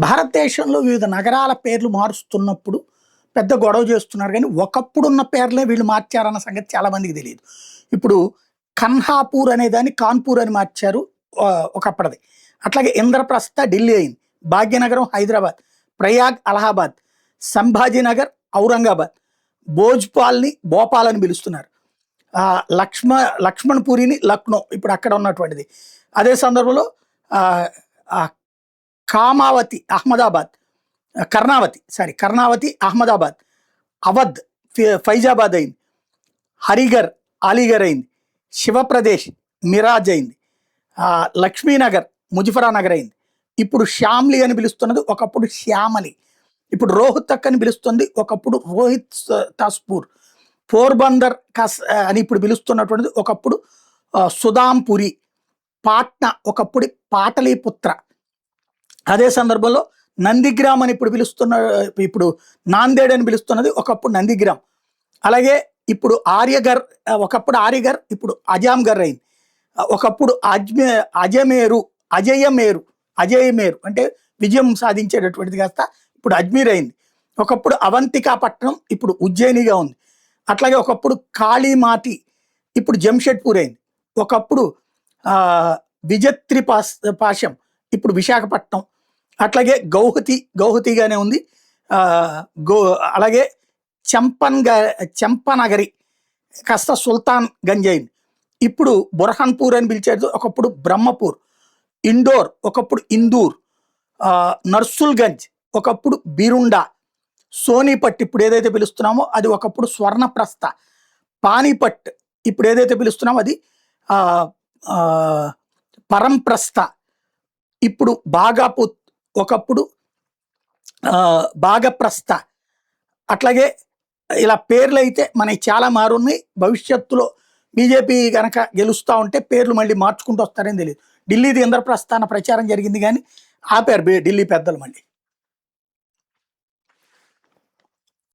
భారతదేశంలో వివిధ నగరాల పేర్లు మారుస్తున్నప్పుడు పెద్ద గొడవ చేస్తున్నారు కానీ ఒకప్పుడున్న పేర్లే వీళ్ళు మార్చారన్న సంగతి చాలా మందికి తెలియదు. ఇప్పుడు కన్హాపూర్ అనే దాన్ని కాన్పూర్ అని మార్చారు ఒకప్పటిది. అట్లాగే ఇంద్రప్రస్థ ఢిల్లీ అయింది, భాగ్యనగరం హైదరాబాద్, ప్రయాగ్ అలహాబాద్, సంభాజీనగర్ ఔరంగాబాద్, భోజ్పాల్ని భోపాల్ అని పిలుస్తున్నారు. లక్ష్మణ్పూరిని లక్నో ఇప్పుడు అక్కడ ఉన్నటువంటిది. అదే సందర్భంలో కామావతి అహ్మదాబాద్, కర్ణావతి అహ్మదాబాద్, అవధ్ ఫైజాబాద్ అయింది, హరిగర్ అలీగర్ అయింది, శివప్రదేశ్ మిరాజ్ అయింది, లక్ష్మీనగర్ ముజఫరానగర్ అయింది. ఇప్పుడు శ్యామ్లి అని పిలుస్తున్నది ఒకప్పుడు శ్యామలి, ఇప్పుడు రోహ్తక్ అని పిలుస్తుంది ఒకప్పుడు రోహిత్ తాస్పూర్, పోర్బందర్ అని ఇప్పుడు పిలుస్తున్నటువంటిది ఒకప్పుడు సుదాంపురి, పాట్నా ఒకప్పుడు పాటలీపుత్ర. అదే సందర్భంలో నందిగ్రామ్ అని ఇప్పుడు నాందేడ్ అని పిలుస్తున్నది ఒకప్పుడు నందిగ్రామ్. అలాగే ఇప్పుడు ఒకప్పుడు ఆర్యగర్ ఇప్పుడు అజాంగర్ అయింది. ఒకప్పుడు అజయమేరు అంటే విజయం సాధించేటటువంటిది కాస్త ఇప్పుడు అజ్మీర్ అయింది. ఒకప్పుడు అవంతికాపట్నం ఇప్పుడు ఉజ్జయినిగా ఉంది. అట్లాగే ఒకప్పుడు కాళీమాటి ఇప్పుడు జంషెడ్పూర్ అయింది. ఒకప్పుడు పాశం ఇప్పుడు విశాఖపట్నం. అట్లాగే గౌహతిగానే ఉంది. అలాగే చంపనగరి కాస్త సుల్తాన్ గంజ్ అయింది. ఇప్పుడు బుర్హాన్పూర్ అని పిలిచేది ఒకప్పుడు బ్రహ్మపూర్. ఇండోర్ ఒకప్పుడు ఇందూర్. నర్సుల్గంజ్ ఒకప్పుడు బిరుండా. సోనీపట్ ఇప్పుడు ఏదైతే పిలుస్తున్నామో అది ఒకప్పుడు స్వర్ణప్రస్థ. పానీపట్ ఇప్పుడు ఏదైతే పిలుస్తున్నామో అది పరంప్రస్థ. ఇప్పుడు బాగాపూత్ ఒకప్పుడు బాగప్రస్థ. అట్లాగే ఇలా పేర్లు అయితే మనకి చాలా మారున్నాయి. భవిష్యత్తులో బీజేపీ కనుక గెలుస్తూ ఉంటే పేర్లు మళ్ళీ మార్చుకుంటూ వస్తారని తెలియదు. ఢిల్లీది ఇంద్రప్రస్థ అన్న ప్రచారం జరిగింది కానీ ఆపారు ఢిల్లీ పెద్దలు మళ్ళీ.